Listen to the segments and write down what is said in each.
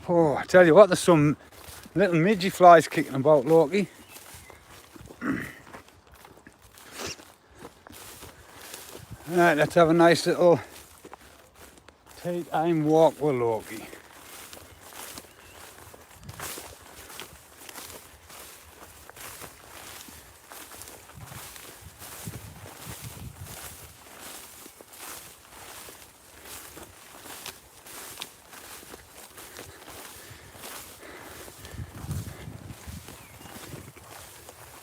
Oh, I tell you what, there's some little midgy flies kicking about, Loki. Right, let's have a nice little tea time walk with Loki.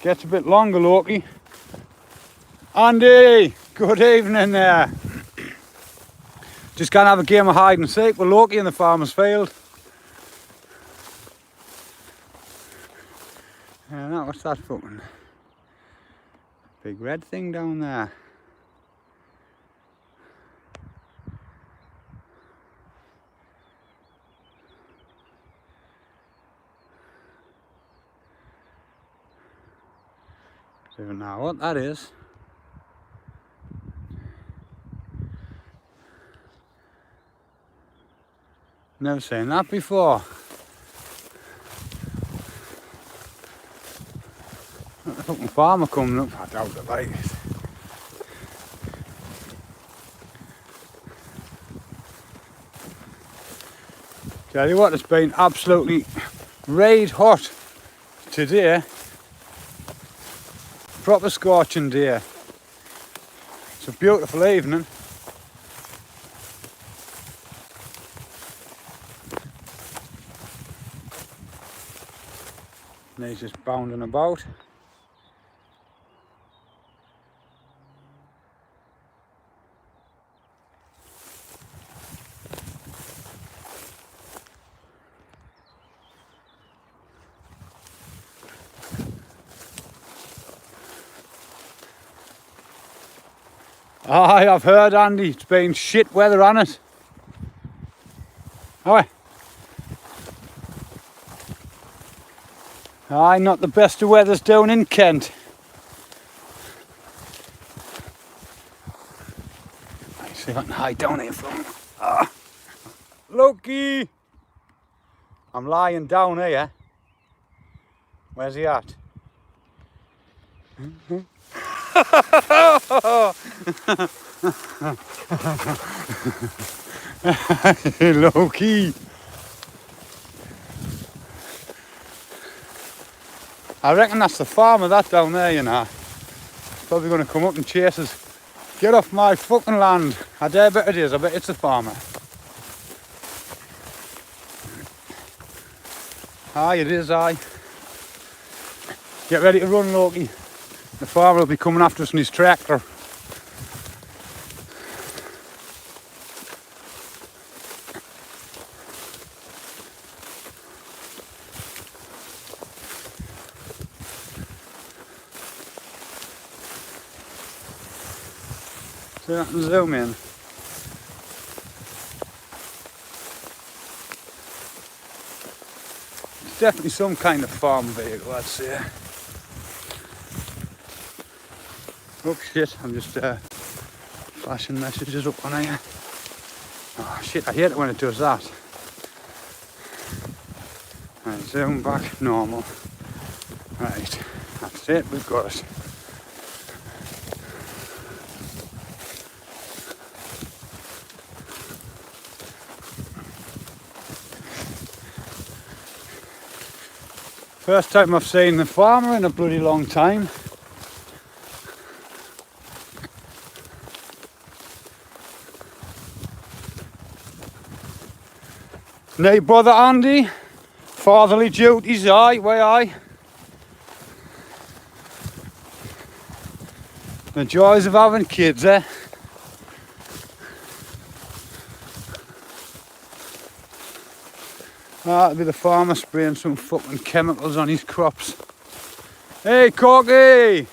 Gets a bit longer, Loki. Andy, good evening there. Just gonna have a game of hide and seek with Loki in the farmer's field. Yeah, now what's that fucking big red thing down there? Don't even know what that is. Never seen that before. The fucking farmer coming up. I doubt it, like it. Tell you what, it's been absolutely red hot today. Proper scorching day. It's a beautiful evening. And he's just bounding about. Aye, I've heard, Andy, it's been shit weather on it. Aye. Aye, not the best of weather's down in Kent. I see if I can hide down here from him. Ah. Loki! I'm lying down here. Where's he at? Loki! I reckon that's the farmer, that down there, you know. Probably going to come up and chase us. Get off my fucking land. I dare bet it is. I bet it's the farmer. Aye, it is, aye. Get ready to run, Loki. The farmer will be coming after us in his tractor. See that and zoom in. It's definitely some kind of farm vehicle, I'd say. Oh shit, I'm just flashing messages up on here. Oh shit, I hate it when it does that. Right, zoom back, normal. Right, that's it, we've got it. First time I've seen the farmer in a bloody long time. Nay, brother Andy, fatherly duties, aye, way aye. The joys of having kids, eh? That'll be the farmer spraying some fucking chemicals on his crops. Hey, Corky!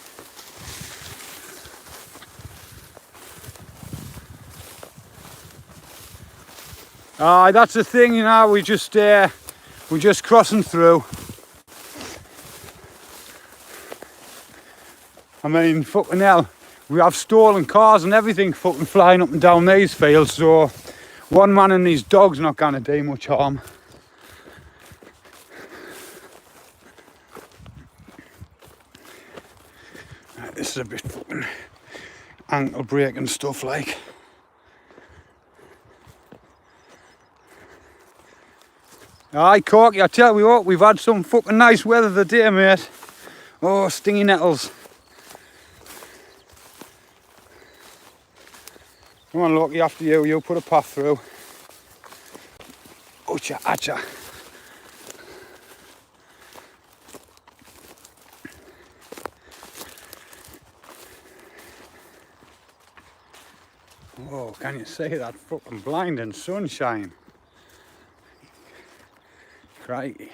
Aye, that's the thing, you know, we're just crossing through. I mean, fucking hell, we have stolen cars and everything fucking flying up and down these fields, so one man and his dog's not gonna do much harm. This is a bit fucking ankle breaking stuff like. Aye, Corky, I tell you what, we've had some fucking nice weather today, mate. Oh, stingy nettles. Come on, Loki, after you. You put a path through. Ocha, acha. Oh, can you see that fucking blinding sunshine? Crikey.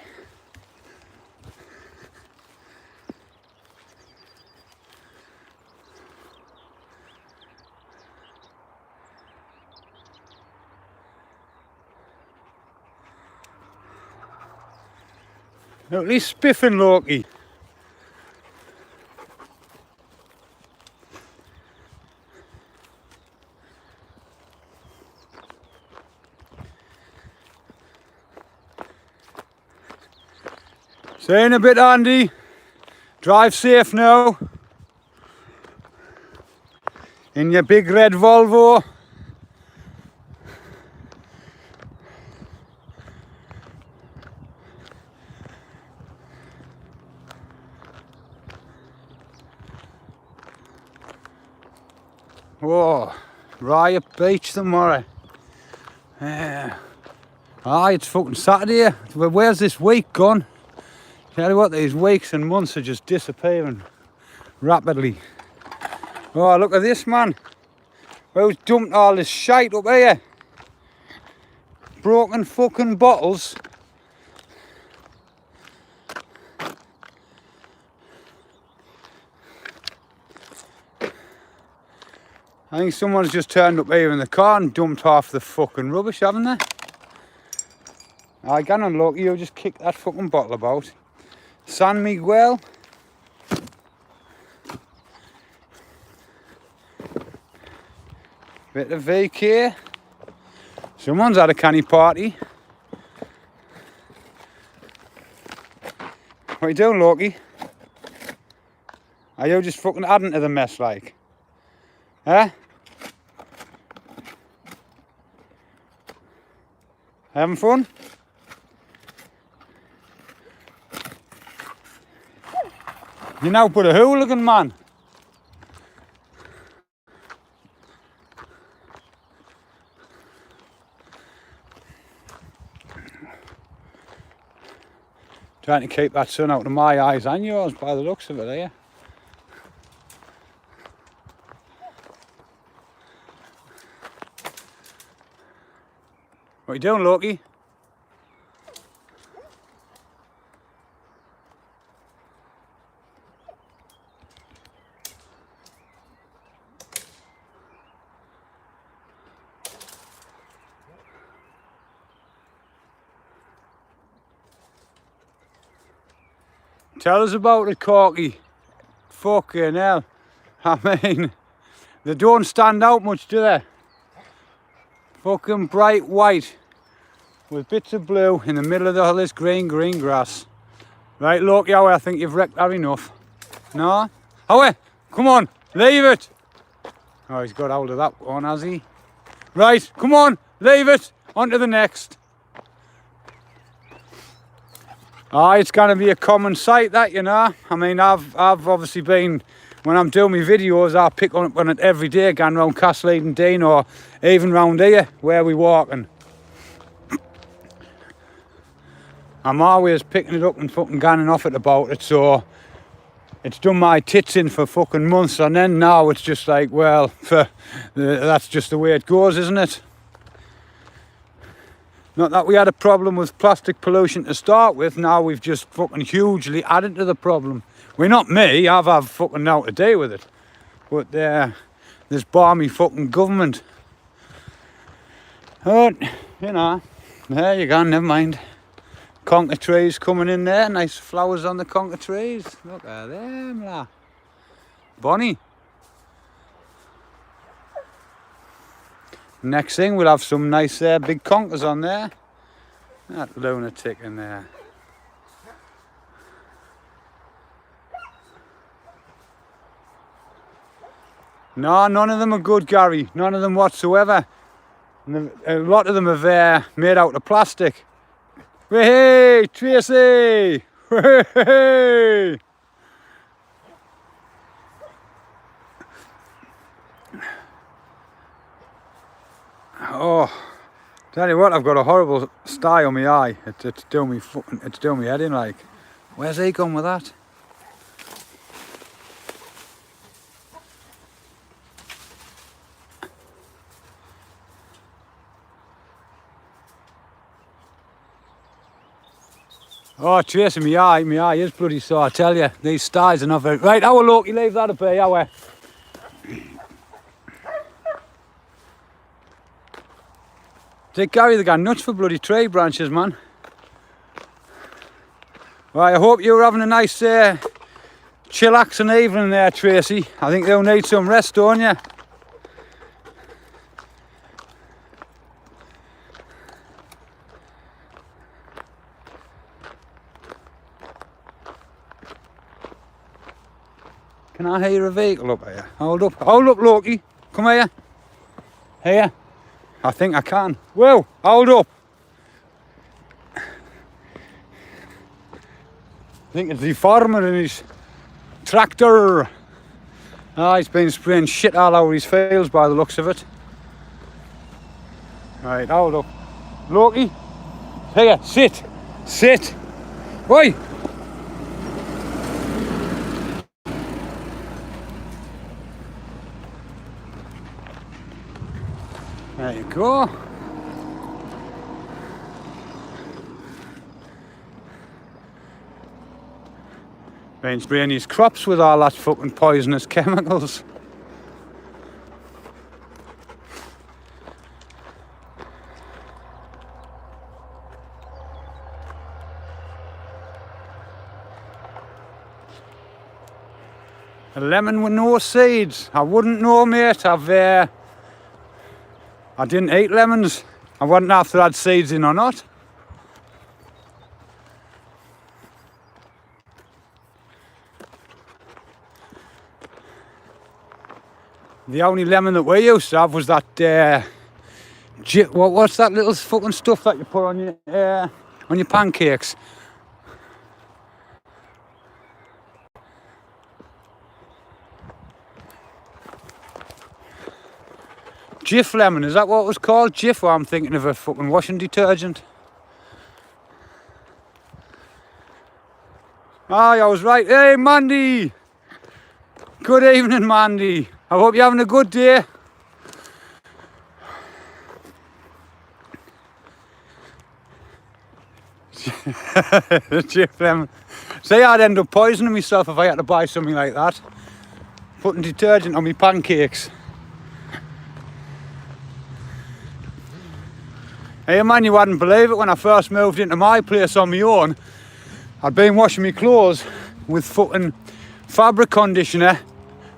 At least spiffing, Loki. See you in a bit, Andy. Drive safe now. In your big red Volvo. Whoa, Riot Beach tomorrow. Yeah. Aye, it's fucking Saturday. Where's this week gone? Tell you what, these weeks and months are just disappearing rapidly. Oh, look at this, man. Who's dumped all this shite up here? Broken fucking bottles. I think someone's just turned up here in the car and dumped half the fucking rubbish, haven't they? I can unlock you, just kick that fucking bottle about. San Miguel. Bit of VK. Someone's had a canny party. What are you doing, Loki? Are you just fucking adding to the mess, like? Huh? Having fun? You now put a hooligan, man. Trying to keep that sun out of my eyes and yours by the looks of it, are you? What are you doing, Loki? Tell us about it, Corky. Fucking hell. I mean, they don't stand out much, do they? Fucking bright white with bits of blue in the middle of all this green grass. Right, Loki, Howie, I think you've wrecked that enough. No? Howie, come on, leave it. Oh, he's got hold of that one, has he? Right, come on, leave it. On to the next. Ah, it's going to be a common sight, that, you know. I mean, I've obviously been, when I'm doing my videos, I pick up on it every day, going round Castlereagh and Dean, or even round here, where we walking. I'm always picking it up and fucking ganning off it about it, so it's done my tits in for fucking months, and then now it's just like, well, that's just the way it goes, isn't it? Not that we had a problem with plastic pollution to start with, now we've just fucking hugely added to the problem. Well, not me, I've had fucking now to deal with it. But this balmy fucking government. But, you know, there you go, never mind. Conker trees coming in there, nice flowers on the conker trees. Look at them, la. Bonnie. Next thing, we'll have some nice big conkers on there. That lunatic in there. No, none of them are good, Gary. None of them whatsoever. And a lot of them are made out of plastic. Hey, Tracy! Hey! Oh, tell you what, I've got a horrible sty on my eye. It's doing me head in like. Where's he gone with that? Oh, Tracy, my eye is bloody sore, I tell you. These styes are not very... Right, our Loki, leave that a bit, our. They Gary, they got nuts for bloody tree branches, man. Right, I hope you're having a nice chillaxing evening there, Tracy. I think they'll need some rest, don't you? Can I hear a vehicle up here? Hold up, Loki. Come here. Here. I think I can. Whoa, hold up. I think it's the farmer in his tractor. Ah, he's been spraying shit all over his fields by the looks of it. Right, hold up. Loki, here, sit. Oi! There you go. Been spraying his crops with all that fucking poisonous chemicals. A lemon with no seeds. I wouldn't know, mate. I didn't eat lemons. I wouldn't have to add seeds in or not. The only lemon that we used to have was that, what's that little fucking stuff that you put on your pancakes? Jif lemon, is that what it was called? Jif, or I'm thinking of a fucking washing detergent. Aye, I was right. Hey, Mandy! Good evening, Mandy. I hope you're having a good day. Jif lemon. See, I'd end up poisoning myself if I had to buy something like that. Putting detergent on my pancakes. Hey man, you wouldn't believe it, when I first moved into my place on my own, I'd been washing my clothes with fucking fabric conditioner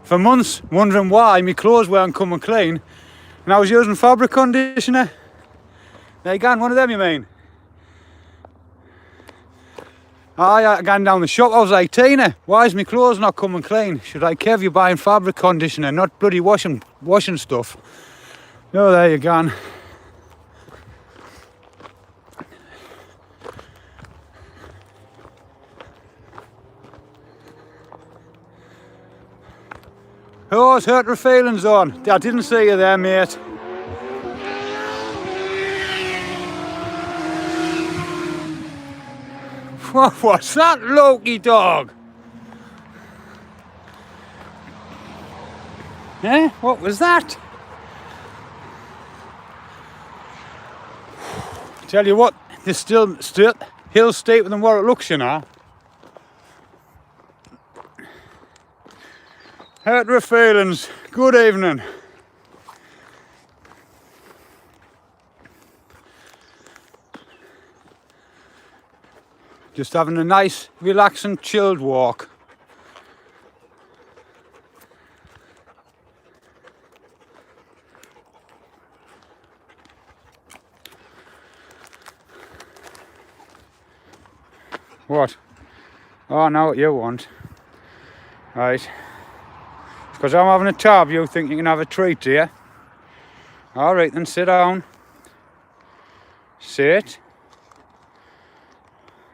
for months, wondering why my clothes weren't coming clean, and I was using fabric conditioner. There you go, one of them you mean? I gone down the shop, I was like, Tina, why is my clothes not coming clean? Should I Kev, you buying fabric conditioner, not bloody washing stuff? No, there you go. Oh, it's hurt your feelings on. I didn't see you there, mate. What was that, Loki dog? Eh? What was that? Tell you what, there's still hills steeper than what it looks, you know. Hurt your feelings. Good evening. Just having a nice, relaxing, chilled walk. What? Oh, I know what you want. Right. Because I'm having a tab, you think you can have a treat, do you? Alright then, sit down. Sit.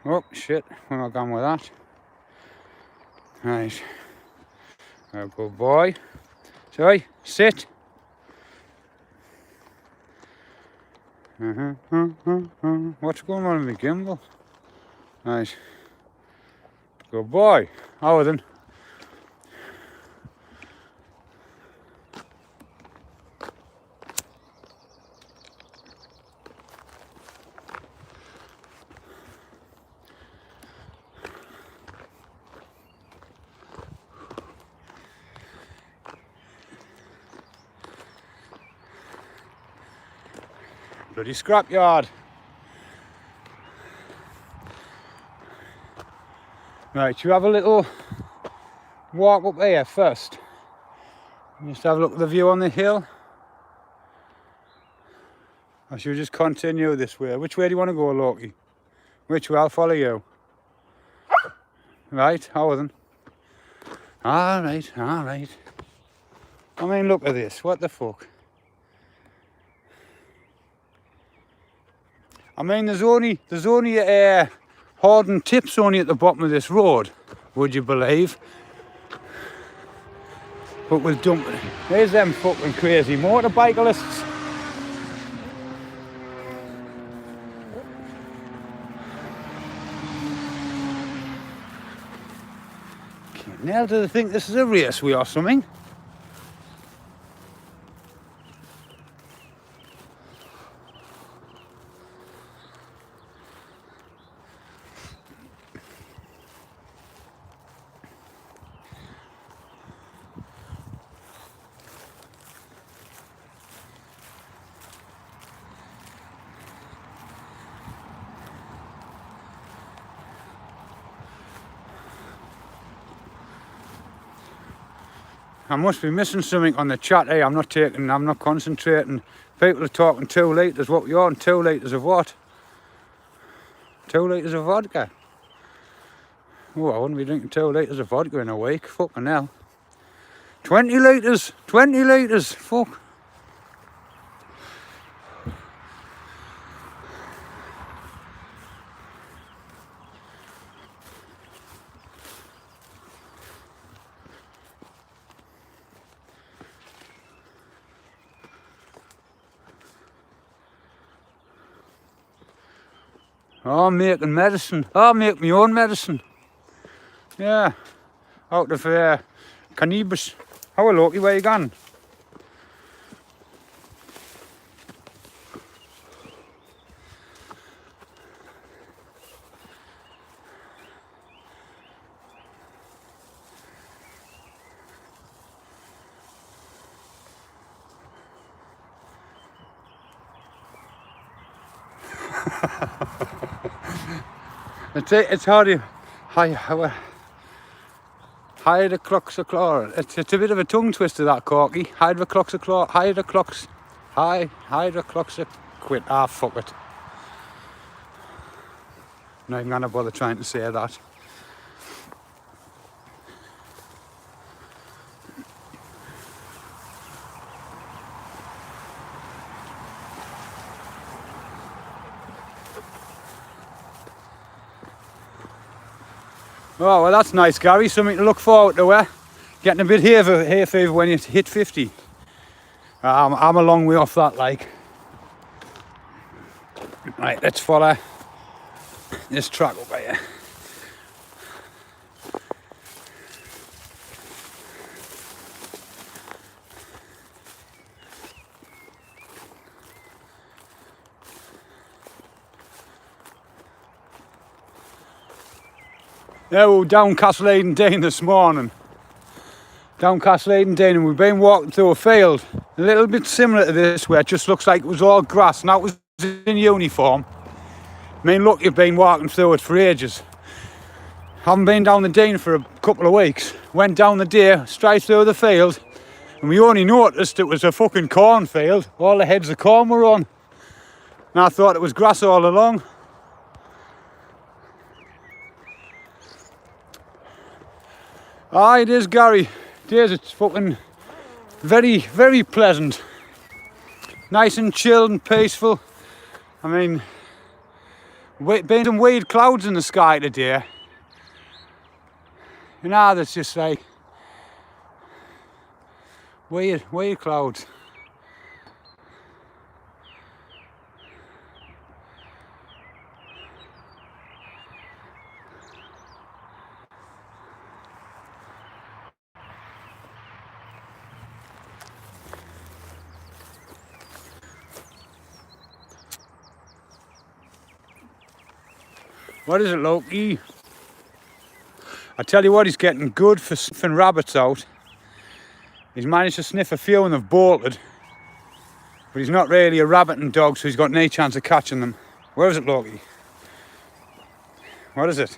Oh, shit, where am I going with that? Right. Oh, good boy. Sorry, sit. What's going on with the gimbal? Right. Good boy. Oh, then. Bloody scrapyard. Right, you have a little walk up here first. Just have a look at the view on the hill. Or should we just continue this way? Which way do you want to go, Loki? Which way? I'll follow you. Right, how then? Alright, alright. I mean, look at this. What the fuck? I mean, there's only hardened tips only at the bottom of this road, would you believe? But we'll dump it. There's them fucking crazy motorbikelists. Now do they think this is a raceway or something? I must be missing something on the chat here. I'm not concentrating. People are talking 2 litres. What we on? 2 litres of what? 2 litres of vodka. Oh, I wouldn't be drinking 2 litres of vodka in a week. Fucking hell. 20 litres. 20 litres. Fuck. Oh, I'm making medicine. I'll make my own medicine. Yeah. Out of cannabis. How are Loki? Where you gone? It's hard. Hydrocloxachlor. It's a bit of a tongue twister, that corky. Hydrocloxachlor. Hydrocloxaquit. Ah, fuck it. Not even gonna bother trying to say that. Oh, well, that's nice, Gary. Something to look forward to, Getting a bit hay fever when you hit 50. I'm a long way off that, like. Right, let's follow this track over here. Yeah, we were down Castle Eden Dean this morning. Down Castle Eden Dean, and we've been walking through a field. A little bit similar to this, where it just looks like it was all grass. Now it was in uniform. I mean, look, you've been walking through it for ages. Haven't been down the Dean for a couple of weeks. Went down the day, straight through the field. And we only noticed it was a fucking cornfield. All the heads of corn were on. And I thought it was grass all along. Aye, it is, Gary. It days it's fucking very, very pleasant. Nice and chilled and peaceful. I mean, been some weird clouds in the sky today. You know, that's just like weird clouds. What is it, Loki? I tell you what, he's getting good for sniffing rabbits out. He's managed to sniff a few and they've bolted. But he's not really a rabbiting dog, so he's got no chance of catching them. Where is it, Loki? What is it?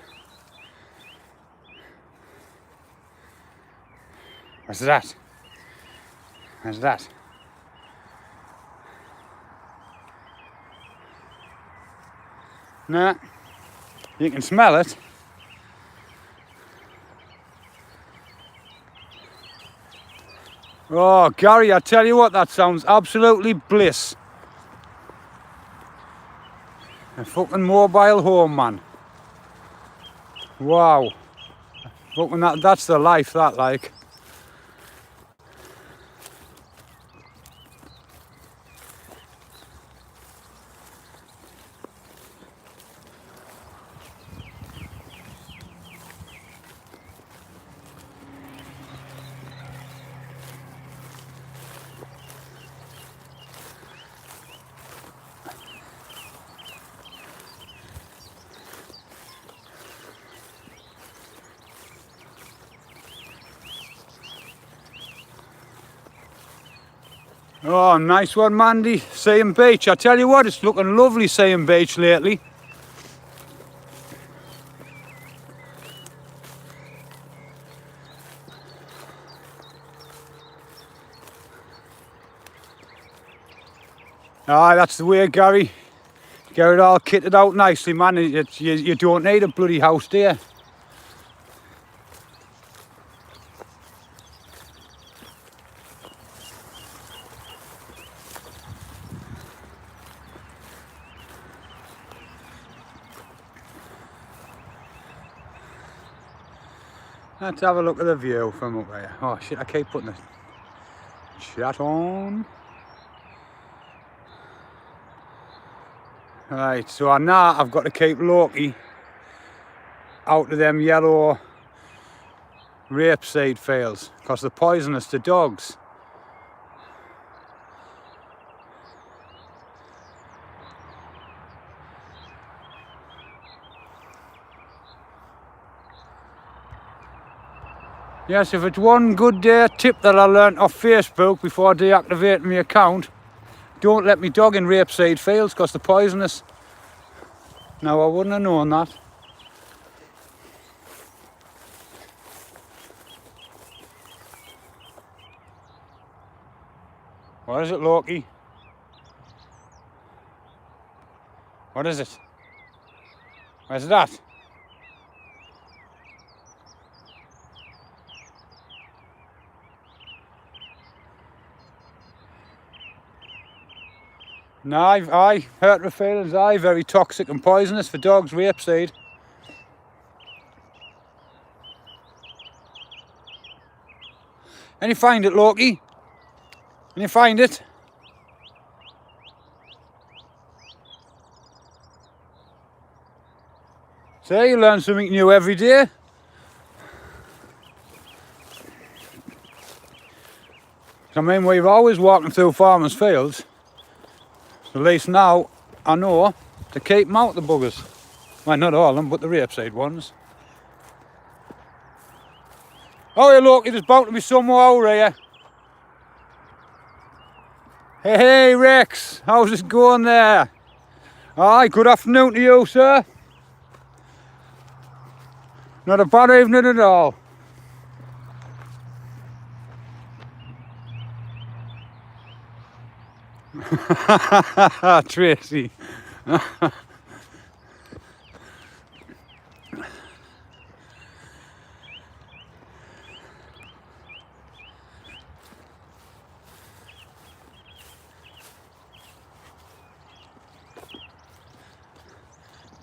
What's that? What's that? Nah. You can smell it. Oh, Gary, I tell you what, that sounds absolutely bliss. A fucking mobile home, man. Wow. Fucking that's the life, that, like. Oh, nice one, Mandy. Seeing beach. I tell you what, it's looking lovely seeing beach lately. Ah, that's the way, Gary. Get it all kitted out nicely, man. You don't need a bloody house, do you? Let's have a look at the view from up there. Oh shit, I keep putting the chat on. Right, so now I've got to keep Loki out of them yellow rapeseed fields because they're poisonous to dogs. Yes, if it's one good tip that I learnt off Facebook before deactivating my account, don't let me dog in rapeseed fields because they're poisonous. Now, I wouldn't have known that. What is it, Loki? What is it? Where's that? No, aye, hurt the feelings, aye, very toxic and poisonous for dogs, rapeseed. And you find it, Loki? And you find it? So you learn something new every day. I mean, we've always walking through farmers' fields. At least now I know to keep them out, the buggers. Well, not all of them, but the rapeseed ones. Oh, yeah, look, there's bound to be some more over here. Hey, Rex, how's it going there? Aye, good afternoon to you, sir. Not a bad evening at all. Tracy.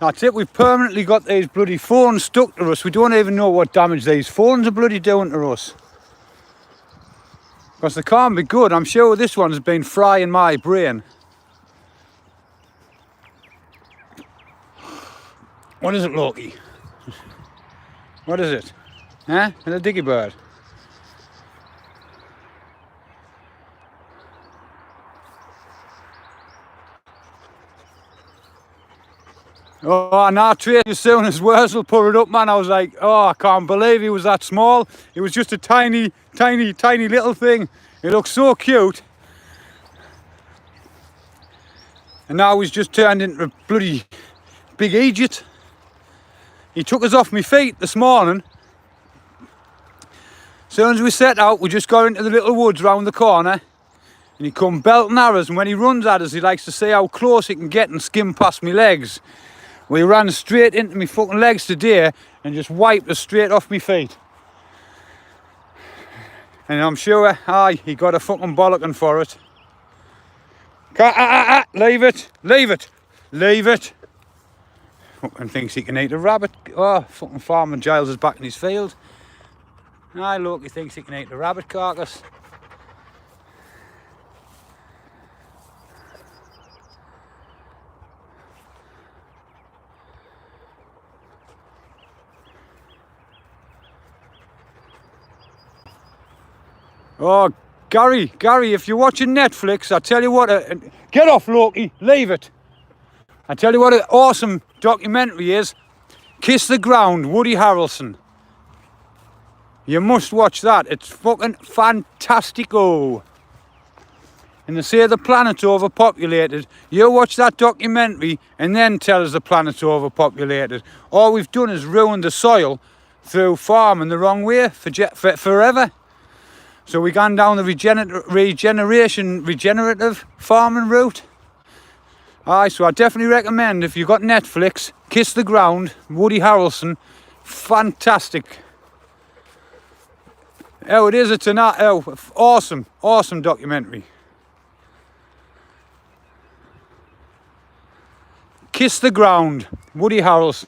That's it, we've permanently got these bloody phones stuck to us. We don't even know what damage these phones are bloody doing to us. Because they can't be good. I'm sure this one's been frying my brain. What is it, Loki? What is it? Huh? A diggy bird? Oh, and I trade as soon as Wurzel put it up, man, I was like, oh, I can't believe he was that small. It was just a tiny, tiny, tiny little thing. It looked so cute. And now he's just turned into a bloody big Egypt. He took us off my feet this morning. As soon as we set out, we just got into the little woods round the corner. And he come belting at us, and when he runs at us, he likes to see how close he can get and skim past my legs. Well, he ran straight into my fucking legs today and just wiped us straight off my feet. And I'm sure, aye, he got a fucking bollocking for it. Leave it, leave it, leave it. Fucking thinks he can eat a rabbit. Oh, fucking Farmer Giles is back in his field. Aye, Loki thinks he can eat a rabbit carcass. Oh, Gary, if you're watching Netflix, I tell you what, get off, Loki, leave it. I tell you what an awesome documentary is. Kiss the Ground, Woody Harrelson. You must watch that, it's fucking fantastico. And they say the planet's overpopulated. You watch that documentary and then tell us the planet's overpopulated. All we've done is ruin the soil through farming the wrong way for forever. So we gone down the regenerative farming route. Aye, so I definitely recommend, if you've got Netflix, Kiss the Ground, Woody Harrelson, fantastic. Oh, it is, it's an awesome, awesome documentary. Kiss the Ground, Woody Harrelson.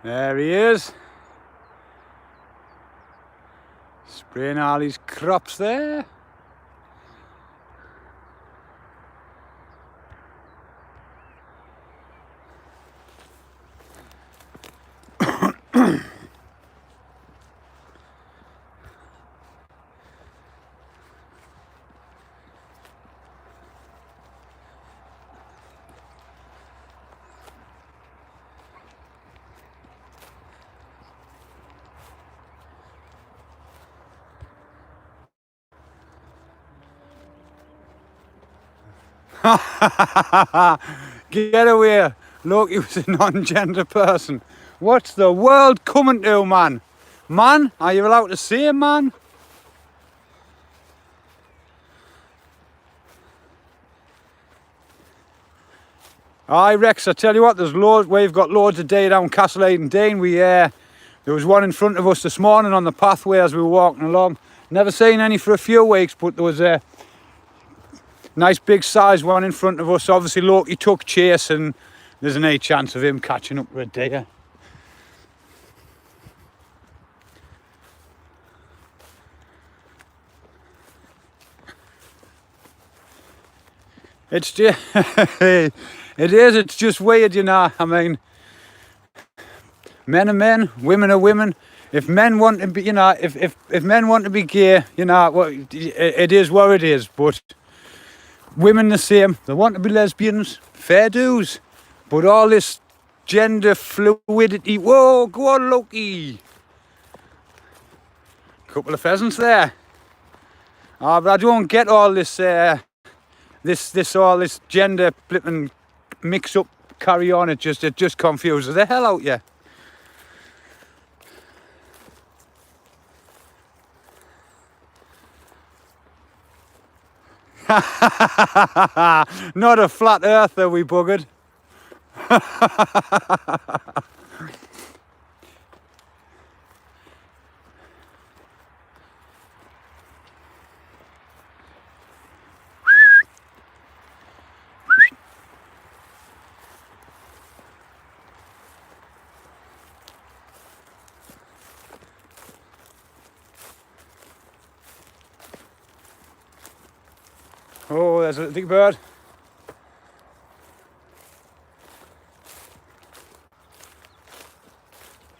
There he is. Spraying all his crops there. Get away. Loki was a non-gender person. What's the world coming to, man? Man? Are you allowed to say man? Aye, Rex, I tell you what, there's loads. We've got loads of deer down Castle Eden Dean. There was one in front of us this morning on the pathway as we were walking along. Never seen any for a few weeks, but there was a nice big size one in front of us. Obviously Loki took chase and there's any chance of him catching up with a deer. It's just, it's just weird, you know. I mean, men are men, women are women. If men want to be, you know, if men want to be gay, you know, well, it is what it is, but women the same. They want to be lesbians, fair dues. But all this gender fluidity, whoa, go on, Loki. Couple of pheasants there. Oh, but I don't get all this, all this gender flipping mix up, carry on. It just confuses the hell out you. Not a flat earther, we buggered. Oh, there's a little big bird.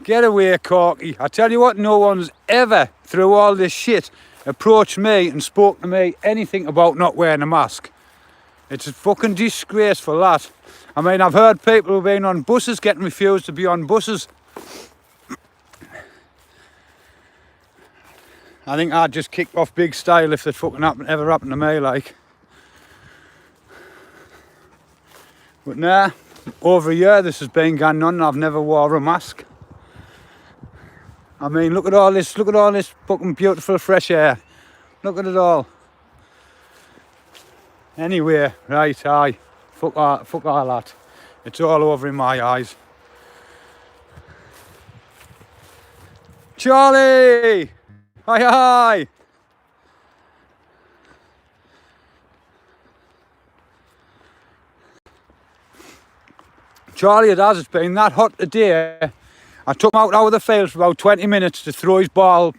Get away, Corky. I tell you what, no one's ever, through all this shit, approached me and spoke to me anything about not wearing a mask. It's a fucking disgraceful, that. I mean, I've heard people who've been on buses getting refused to be on buses. I think I'd just kick off big style if that fucking ever happened to me, like. But nah, over a year this has been going on and I've never wore a mask. I mean, look at all this fucking beautiful fresh air. Look at it all. Anyway, right, aye. Fuck all that. It's all over in my eyes. Charlie! Hi, hi! Charlie, it's been that hot today. I took him out of the field for about 20 minutes to throw his balls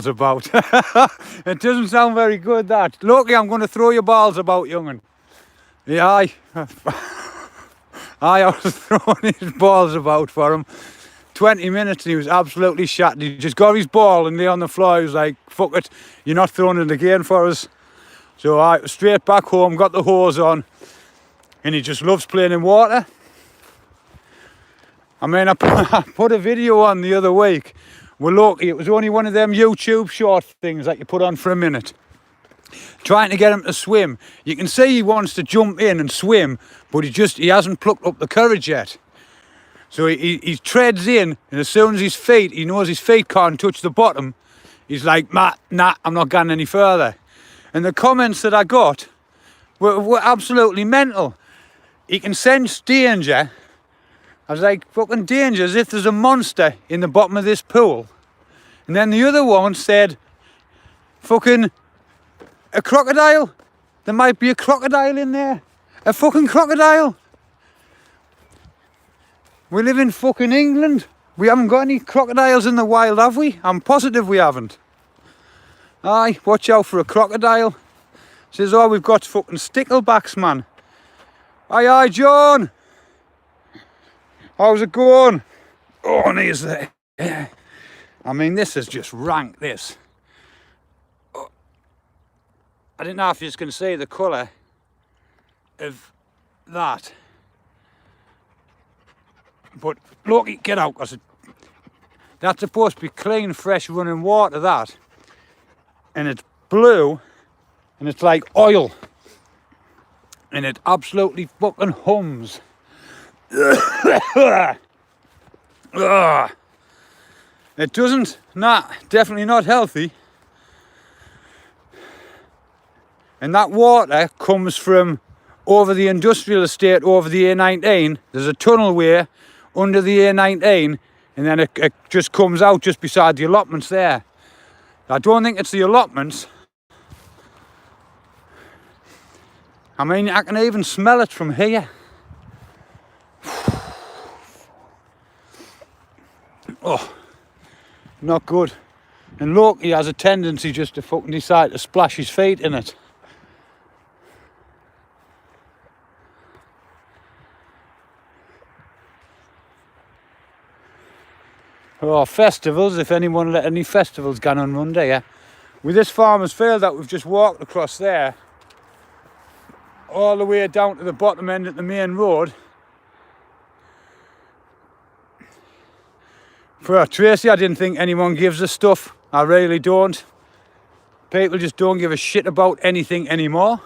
about. It doesn't sound very good, that. Loki, I'm going to throw your balls about, young'un. Yeah, aye. I was throwing his balls about for him. 20 minutes and he was absolutely shattered. He just got his ball and lay on the floor. He was like, fuck it, you're not throwing it again for us. So I was straight back home, got the hose on, and he just loves playing in water. I mean, I put a video on the other week with Loki. It was only one of them YouTube short things that you put on for a minute, trying to get him to swim. You can see he wants to jump in and swim, but he hasn't plucked up the courage yet. So he treads in, and as soon as he knows his feet can't touch the bottom, he's like, nah, I'm not going any further. And the comments that I got were absolutely mental. He can sense danger. I was like, fucking danger, as if there's a monster in the bottom of this pool. And then the other one said, fucking, a crocodile? There might be a crocodile in there. A fucking crocodile? We live in fucking England. We haven't got any crocodiles in the wild, have we? I'm positive we haven't. Aye, watch out for a crocodile. Says, oh, we've got fucking sticklebacks, man. Aye, John. How's it going? Oh, and he's there. I mean, this is just rank, this. Oh. I don't know if you can see the colour of that. But Loki, get out, because that's supposed to be clean, fresh running water, that. And it's blue, and it's like oil. And it absolutely fucking hums. It doesn't, definitely not healthy. And that water comes from over the industrial estate, over the A19. There's a tunnelway under the A19, and then it just comes out just beside the allotments there. I don't think it's the allotments. I mean, I can even smell it from here. Oh, not good. And Loki has a tendency just to fucking decide to splash his feet in it. Oh, festivals, if anyone let any festivals go on Monday, yeah. With this farmer's field that we've just walked across there, all the way down to the bottom end at the main road. For Tracy, I didn't think anyone gives a stuff. I really don't. People just don't give a shit about anything anymore.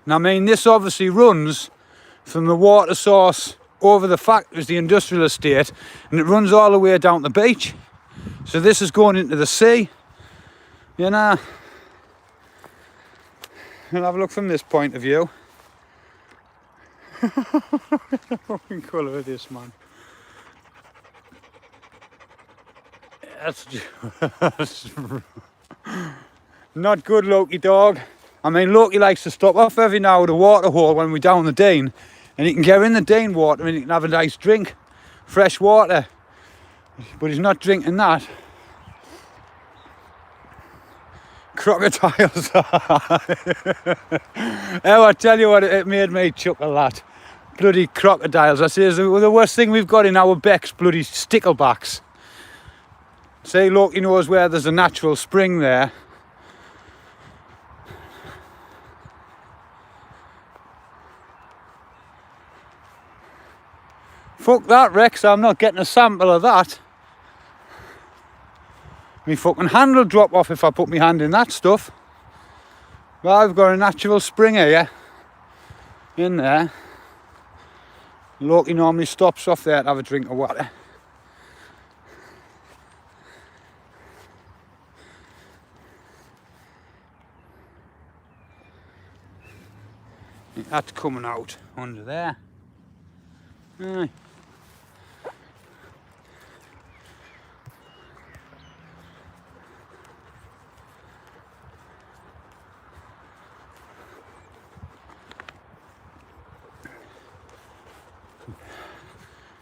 And I mean, this obviously runs from the water source over the factories, the industrial estate, and it runs all the way down the beach. So this is going into the sea, you know. And have a look from this point of view. The fucking colour of this, man. That's just not good, Loki dog. I mean, Loki likes to stop off every now at a water hole when we're down the Dean, and he can get in the Dean water and he can have a nice drink, fresh water. But he's not drinking that. Crocodiles. Oh, I tell you what, it made me chuckle that. Bloody crocodiles. I say the worst thing we've got in our becks, bloody sticklebacks. Say Loki knows where there's a natural spring there. Fuck that, Rex, I'm not getting a sample of that. Me fucking hand will drop off if I put my hand in that stuff. Well, I've got a natural spring here. In there. Loki normally stops off there to have a drink of water. That's coming out under there. Aye.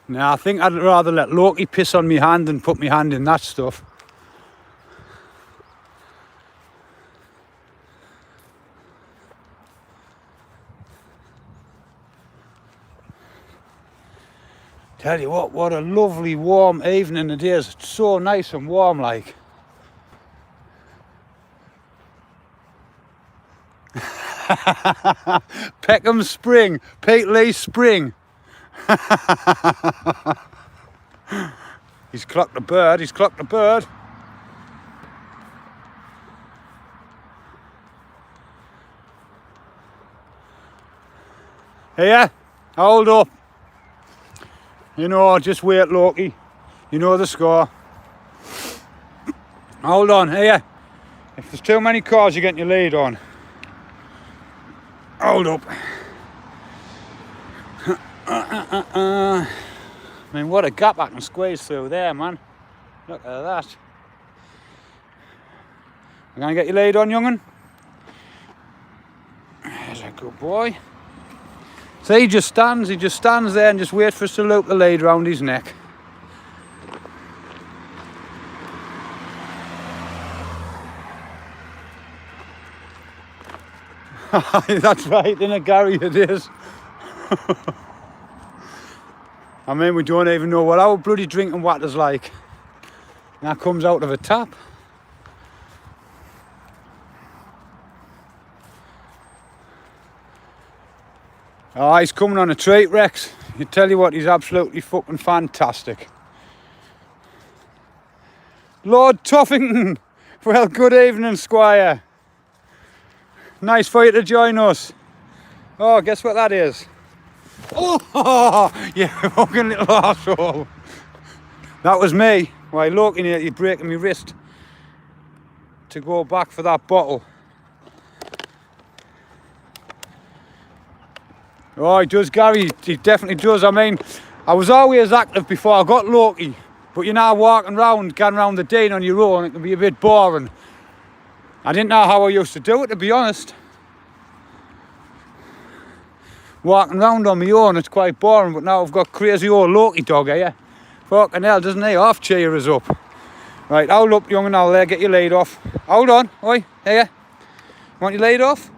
Now I think I'd rather let Loki piss on me hand than put my hand in that stuff. Tell you what a lovely warm evening it is. It's so nice and warm like. Peckham Spring, Peatley Spring. He's clocked the bird, he's clocked the bird. Here, hold up. You know, just wait, Loki. You know the score. Hold on, here. If there's too many cars, you're getting your lead on. Hold up. I mean, what a gap I can squeeze through there, man. Look at that. I'm gonna get your lead on, young'un. There's a good boy. So he just stands there and just waits for us to loop the lead round his neck. That's right, in a Gary it is. I mean, we don't even know what our bloody drinking water's like. And that comes out of a tap. Oh, he's coming on a treat, Rex. I tell you what, he's absolutely fucking fantastic. Lord Toffington. Well, good evening, Squire. Nice for you to join us. Oh, guess what that is? Oh, you fucking little arsehole. That was me. Why, looking at you breaking my wrist to go back for that bottle. Oh, he does, Gary. He definitely does. I mean, I was always active before I got Loki. But you know, walking around, going around the Dean on your own, it can be a bit boring. I didn't know how I used to do it, to be honest. Walking around on my own, it's quite boring, but now I've got crazy old Loki dog here. Fucking hell, doesn't he? Half cheer us up. Right, hold up, young, and I'll get your lead off. Hold on, oi, here. Want your lead off?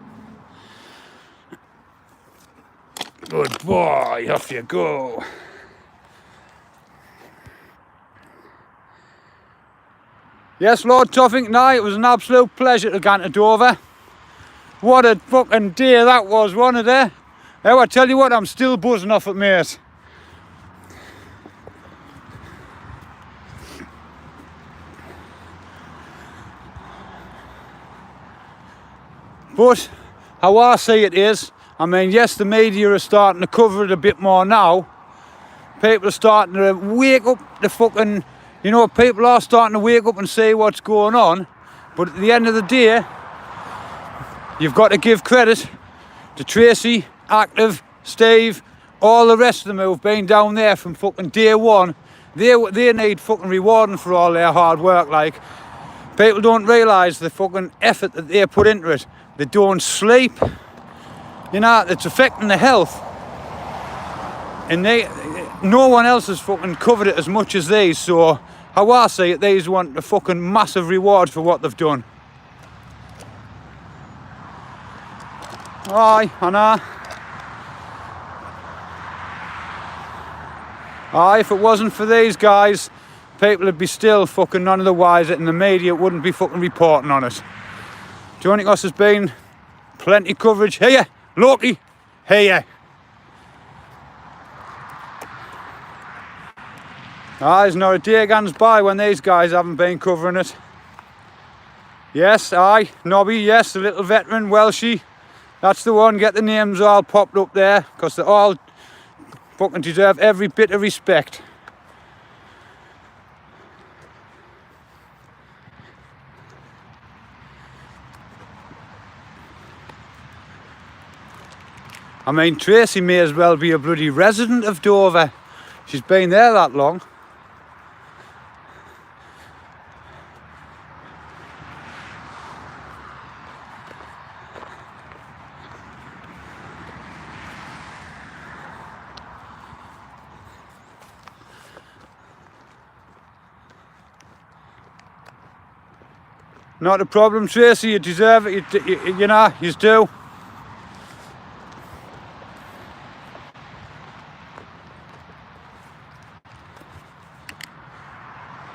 Good boy, off you go. Yes, Lord Toffington, it was an absolute pleasure to go to Dover. What a fucking day that was, wasn't it? Oh, I tell you what, I'm still buzzing off it, mate. But how I see it is, I mean, yes, the media are starting to cover it a bit more now. People are starting to wake up the fucking, you know, people are starting to wake up and see what's going on. But at the end of the day, you've got to give credit to Tracy, Active, Steve, all the rest of them who've been down there from fucking day one. They need fucking rewarding for all their hard work. Like, people don't realise the fucking effort that they put into it. They don't sleep. You know, it's affecting the health. And no one else has fucking covered it as much as these. So how I see it, these want a fucking massive reward for what they've done. Aye, I know. Aye, if it wasn't for these guys, people would be still fucking none of the wiser, and the media wouldn't be fucking reporting on it. Do you think us has been plenty coverage here? Loki, here. Aye, there's not a day goes by when these guys haven't been covering it. Yes, aye, Nobby, yes, the little veteran, Welshie. That's the one, get the names all popped up there, because they all fucking deserve every bit of respect. I mean, Tracy may as well be a bloody resident of Dover. She's been there that long. Not a problem, Tracy, you deserve it, you know, you do.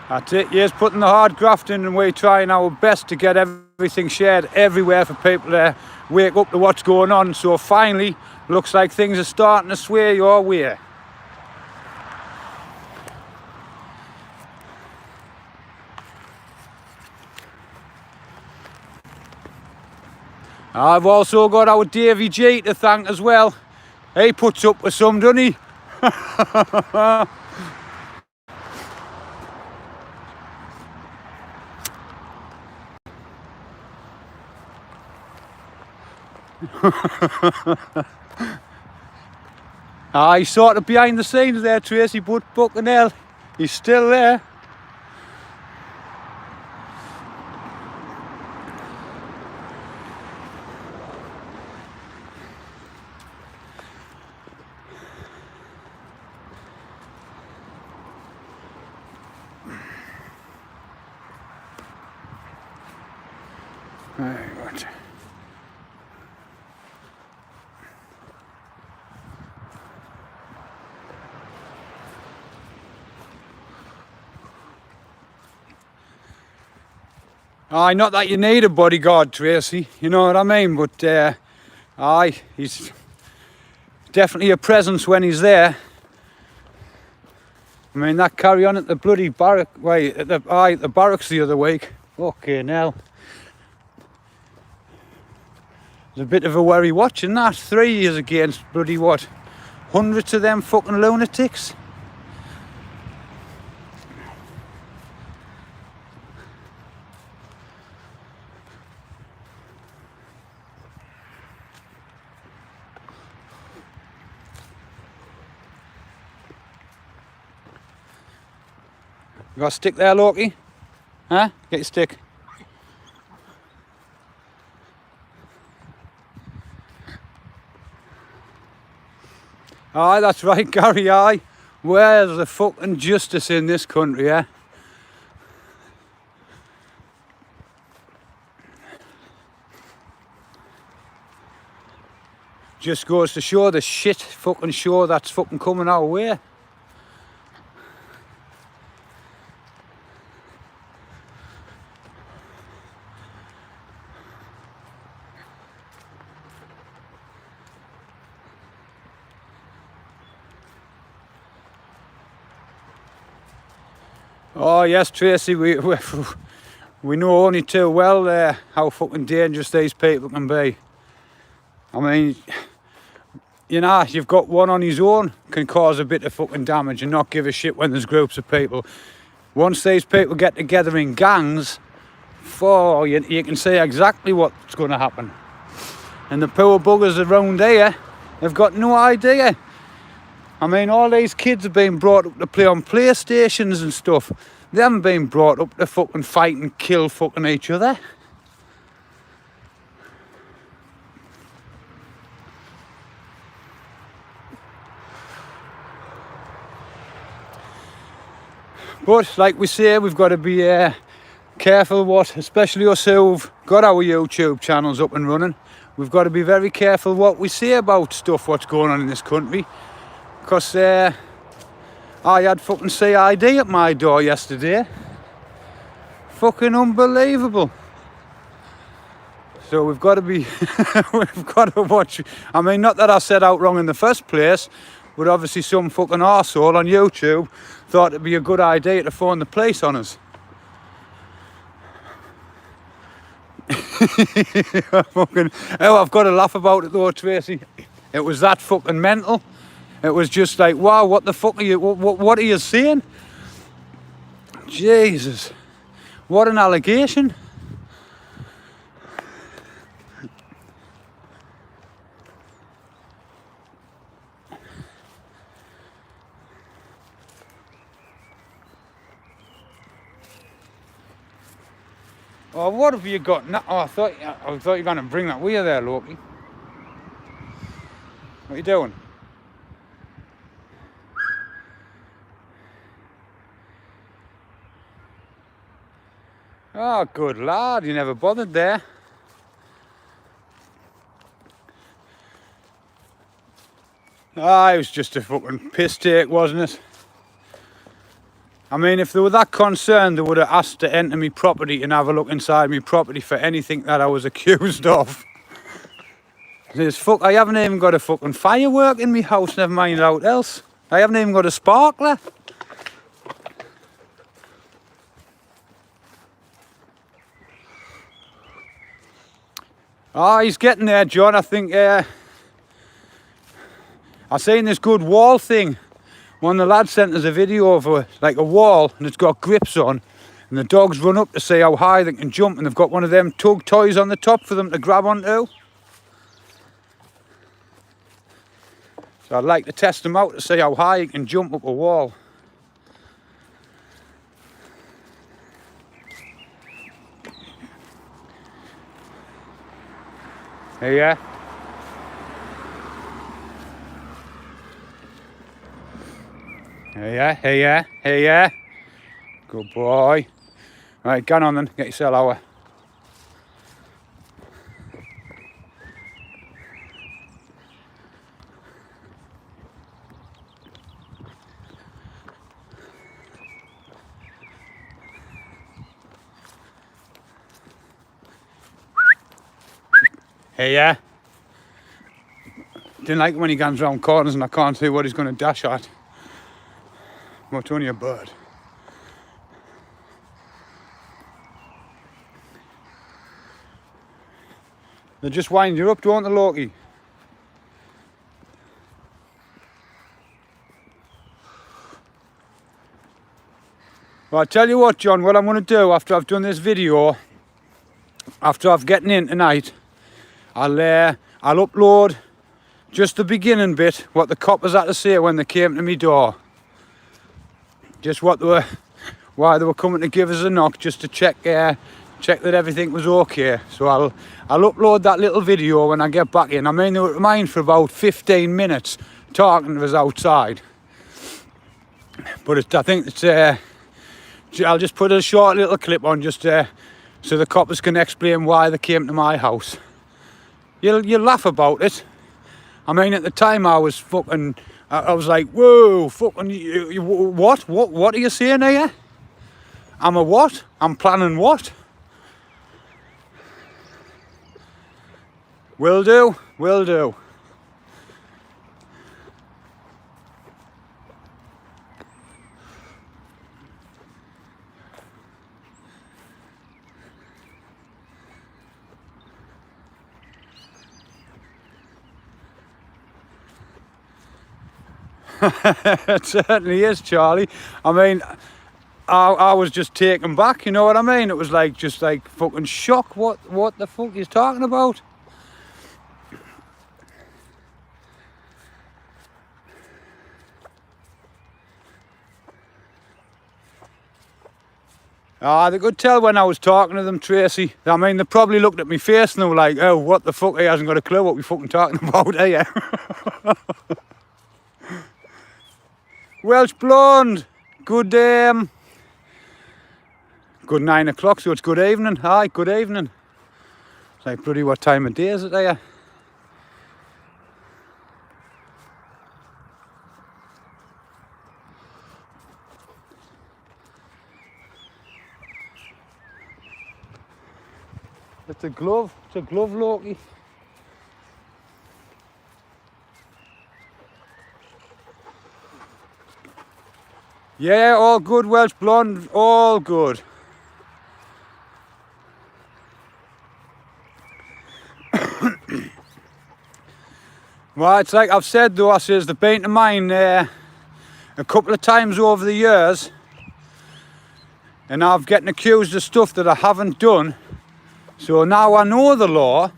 That's it, yes, putting the hard graft in, and we're trying our best to get everything shared everywhere for people to wake up to what's going on. So finally, looks like things are starting to sway your way. I've also got our Davy G to thank as well. He puts up with some, doesn't he? He's sort of behind the scenes there, Tracy, but fucking hell, he's still there. Right. Aye, not that you need a bodyguard, Tracy, you know what I mean, but aye, he's definitely a presence when he's there. I mean, that carry on at the bloody barrack, at the barracks the other week. Okay, now. There's a bit of a worry watching that. 3 years against bloody what? Hundreds of them fucking lunatics. You got a stick there, Loki? Huh? Get your stick. Aye, that's right, Gary, aye. Where's the fucking justice in this country, eh? Just goes to show the shit fucking show that's fucking coming our way. Oh yes, Tracy, we know only too well how fucking dangerous these people can be. I mean, you know, you've got one on his own can cause a bit of fucking damage and not give a shit when there's groups of people. Once these people get together in gangs, you can see exactly what's going to happen. And the poor buggers around here, they've got no idea. I mean, all these kids have been brought up to play on PlayStations and stuff. They haven't been brought up to fucking fight and kill fucking each other. But like we say, we've got to be careful what, especially us who've got our YouTube channels up and running. we've got to be very careful what we say about stuff what's going on in this country, because I had fucking CID at my door yesterday. Fucking unbelievable. So we've got to be we've got to watch. I mean, not that I set out wrong in the first place, but obviously some fucking arsehole on YouTube thought it'd be a good idea to phone the police on us. Fucking, oh, I've got to laugh about it though, Tracy. It was that fucking mental. It was just like, wow, what the fuck are you, what are you saying? Jesus, what an allegation. Oh, what have you got? No, oh, I thought you were going to bring that with you there, Loki. What are you doing? Oh, good lad, you never bothered there. Ah, it was just a fucking piss take, wasn't it? I mean, if they were that concerned, they would have asked to enter me property and have a look inside me property for anything that I was accused of. I haven't even got a fucking firework in my house, never mind out else. I haven't even got a sparkler. Oh, he's getting there, John. I think I seen this good wall thing. One of the lads sent us a video of like a wall, and it's got grips on, and the dogs run up to see how high they can jump, and they've got one of them tug toys on the top for them to grab onto. So I'd like to test them out to see how high you can jump up a wall. Hey, yeah. Hey, yeah, hey, yeah, hey, yeah. Good boy. Right, get on then, get yourself out. Hey, yeah. Didn't like it when he comes round corners and I can't see what he's going to dash at. But it's only a bird. They just wind you up, don't they, Loki? Well, I'll tell you what, John, what I'm going to do after I've done this video, after I've gotten in tonight, I'll upload just the beginning bit, what the coppers had to say when they came to me door. Just what they were, why they were coming to give us a knock, just to check that everything was okay. So I'll upload that little video when I get back in. I mean, they were mine for about 15 minutes talking to us outside. But I think it's I'll just put a short little clip on just so the coppers can explain why they came to my house. You'll laugh about it. I mean, at the time I was fucking, I was like, whoa, fucking, what are you saying here? I'm a what? I'm planning what? Will do, will do. It certainly is, Charlie. I mean, I was just taken back, you know what I mean? It was like, just like fucking shock. What the fuck he's talking about? They could tell when I was talking to them, Tracy. I mean, they probably looked at me face and they were like, oh, what the fuck? He hasn't got a clue what we're fucking talking about, eh? Welsh Blonde, good 9 o'clock, so it's good evening. Hi, good evening. It's like bloody what time of day is it there? It's a glove. It's a glove, Loki. Yeah, all good, Welsh blonde, all good. Well, it's like I've said though, I says they've been to mine a couple of times over the years, and I've getting accused of stuff that I haven't done. So now I know the law.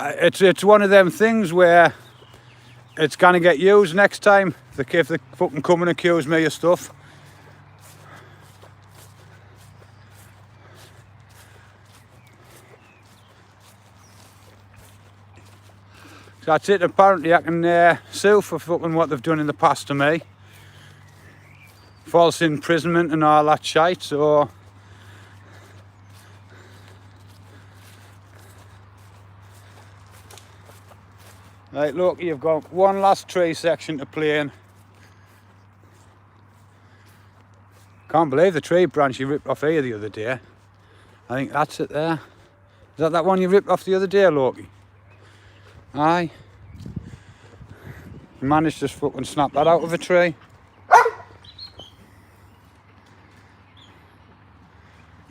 It's one of them things where it's gonna get used next time if they fucking come and accuse me of stuff. So that's it. Apparently I can sue for fucking what they've done in the past to me. False imprisonment and all that shite, so... Right, look, you've got one last tree section to play in. Can't believe the tree branch you ripped off here the other day. I think that's it there. Is that one you ripped off the other day, Loki? Aye. You managed to fucking snap that out of a tree.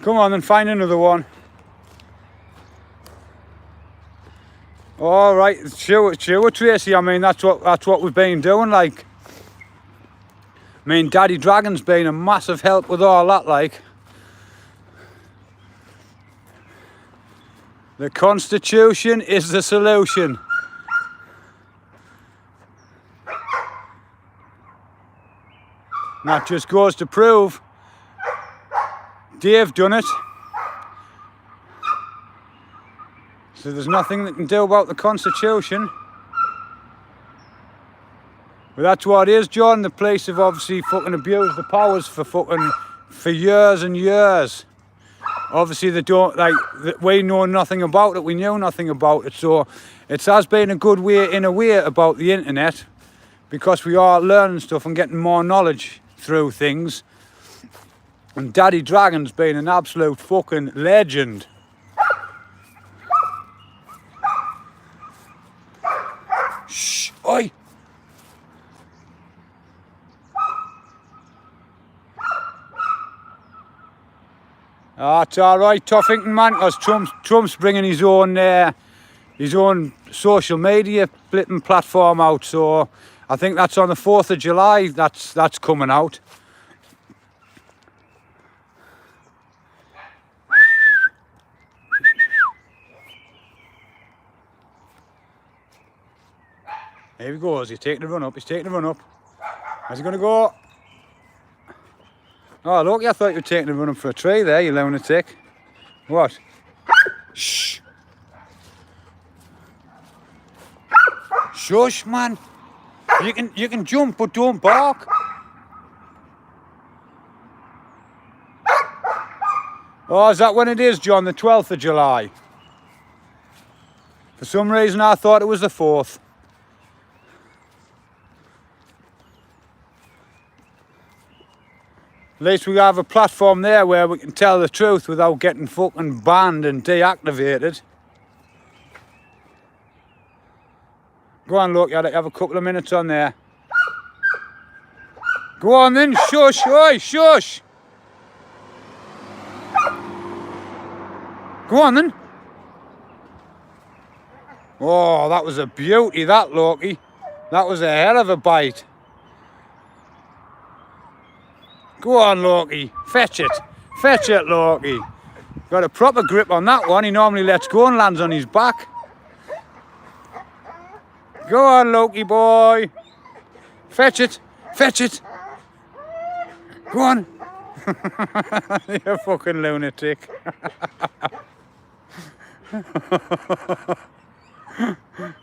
Come on then, find another one. All right, sure, Tracy. I mean, that's what we've been doing. Like, I mean, Daddy Dragon's been a massive help with all that. Like, the Constitution is the solution. And that just goes to prove Dave done it. So there's nothing they can do about the Constitution. But that's what it is, John. The police have obviously fucking abused the powers for years and years. Obviously they don't, like, we know nothing about it, we knew nothing about it, so it has been a good way, in a way, about the internet, because we are learning stuff and getting more knowledge through things. And Daddy Dragon's been an absolute fucking legend. Shh, oi! Oh, it's all right, Toffington, man, because Trump's bringing his own social media flipping platform out. So I think that's on the 4th of July. That's coming out. Here he goes. He's taking the run up. He's taking the run up. How's he going to go? Oh, look, I thought you were taking a run up for a tree there, you lunatic. What? Shh. Shush, man. You can jump, but don't bark. Oh, is that when it is, John? The 12th of July? For some reason, I thought it was the 4th. At least we have a platform there where we can tell the truth without getting fucking banned and deactivated. Go on, look, you have a couple of minutes on there. Go on then, shush, oi, shush. Go on then. Oh, that was a beauty, that, Loki. That was a hell of a bite. Go on, Loki. Fetch it. Fetch it, Loki. Got a proper grip on that one. He normally lets go and lands on his back. Go on, Loki boy. Fetch it. Fetch it. Go on. You're a fucking lunatic.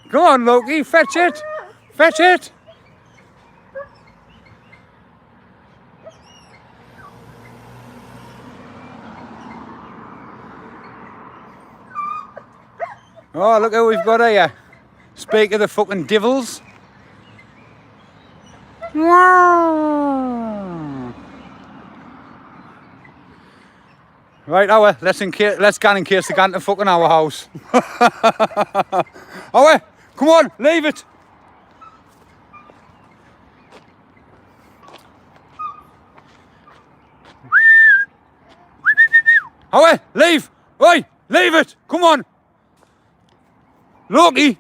Go on, Loki. Fetch it. Fetch it. Oh, look who we've got here. Speak of the fucking devils. Right, let's go in case they can't fucking our house. Owe, come on, leave it. Owe, leave. Oi, leave it. Come on. Loki.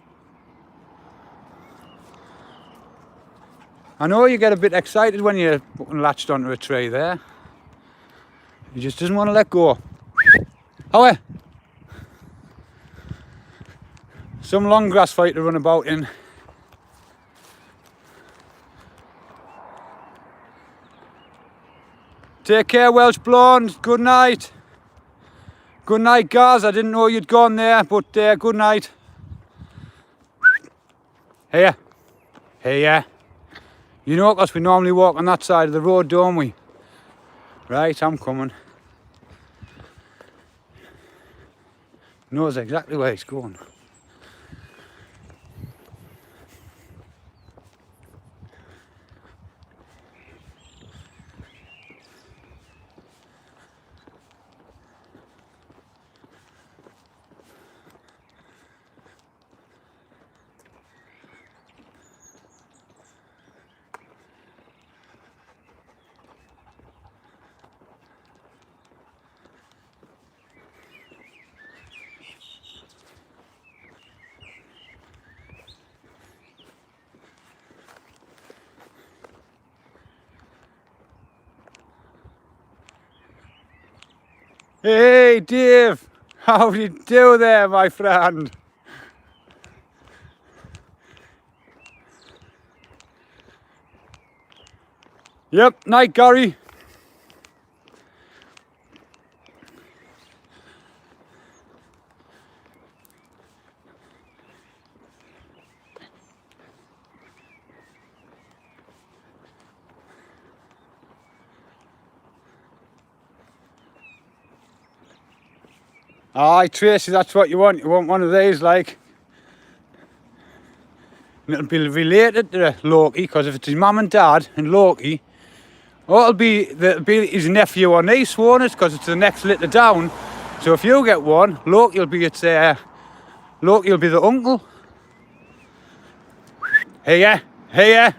I know you get a bit excited when you're fucking latched onto a tree there. He just doesn't want to let go. Owe. Some long grass fight to run about in. Take care, Welsh Blonde. Good night. Good night, guys. I didn't know you'd gone there, but good night. Here. Here. You know, because we normally walk on that side of the road, don't we? Right, I'm coming. Knows exactly where he's going. Hey, Dave. How do you do there, my friend? Yep, night, Gary. Aye, Tracy, that's what you want. You want one of these, like. And it'll be related to Loki, because if it's his mum and dad and Loki, or it'll be his nephew or niece, won't it? Because it's the next litter down. So if you get one, Loki will be the uncle. Here, here.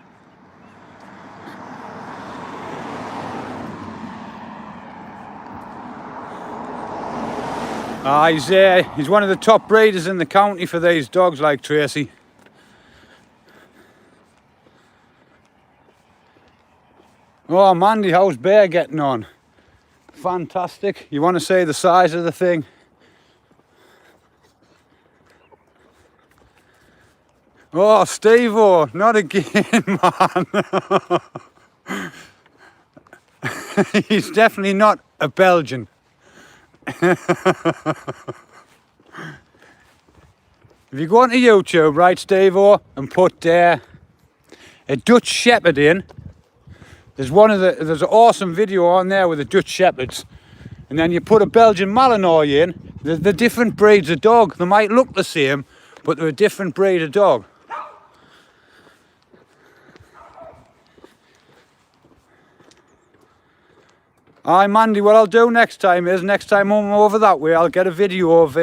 He's one of the top breeders in the county for these dogs, like Tracy. Oh, Mandy, how's Bear getting on? Fantastic. You want to see the size of the thing? Oh, Steve-o, not again, man. He's definitely not a Belgian. If you go onto YouTube, right, Steve-o, and put a Dutch Shepherd in, there's an awesome video on there with the Dutch Shepherds, and then you put a Belgian Malinois in. They're different breeds of dog. They might look the same, but they're a different breed of dog. Aye, Mandy, what I'll do next time I'm over that way, I'll get a video of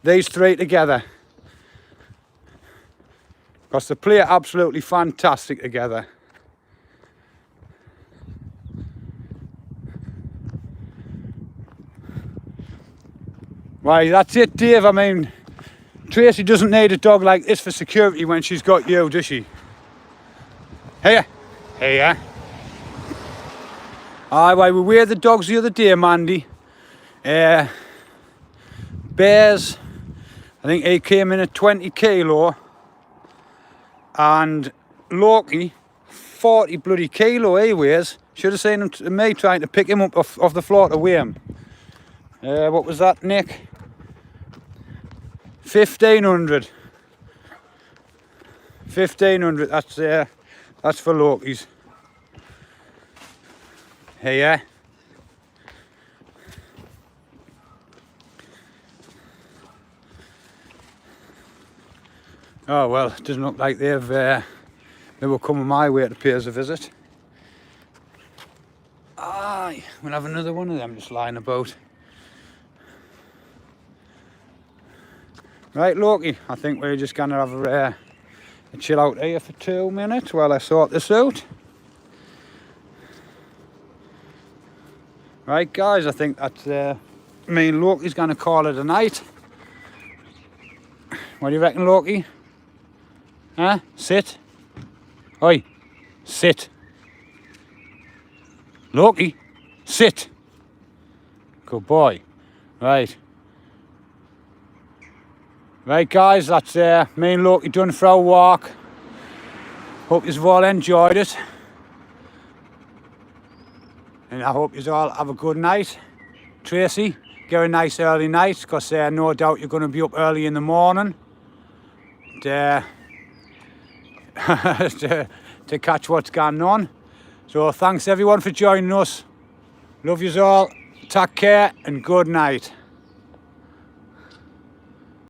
these three together. Because they play absolutely fantastic together. Right, that's it, Dave. I mean, Tracy doesn't need a dog like this for security when she's got you, does she? Here. Here. Aye, well, we weighed the dogs the other day, Mandy. Bears, I think he came in at 20 kilo. And Loki, 40 bloody kilo he weighs. Should have seen me trying to pick him up off the floor to weigh him. What was that, Nick? 1,500. 1,500, that's for Loki's. Here. Oh well, it doesn't look like they were coming my way to pay us a visit. Aye, we'll have another one of them just lying about. Right, Loki, I think we're just going to have a chill out here for 2 minutes while I sort this out. Right, guys, I think that me and Loki's going to call it a night. What do you reckon, Loki? Huh? Sit. Oi, sit. Loki, sit. Good boy. Right. Right, guys, that's me and Loki done for our walk. Hope you've all enjoyed it. And I hope you all have a good night. Tracy, get a nice early night, because no doubt you're going to be up early in the morning to catch what's going on. So thanks everyone for joining us. Love yous all. Take care and good night.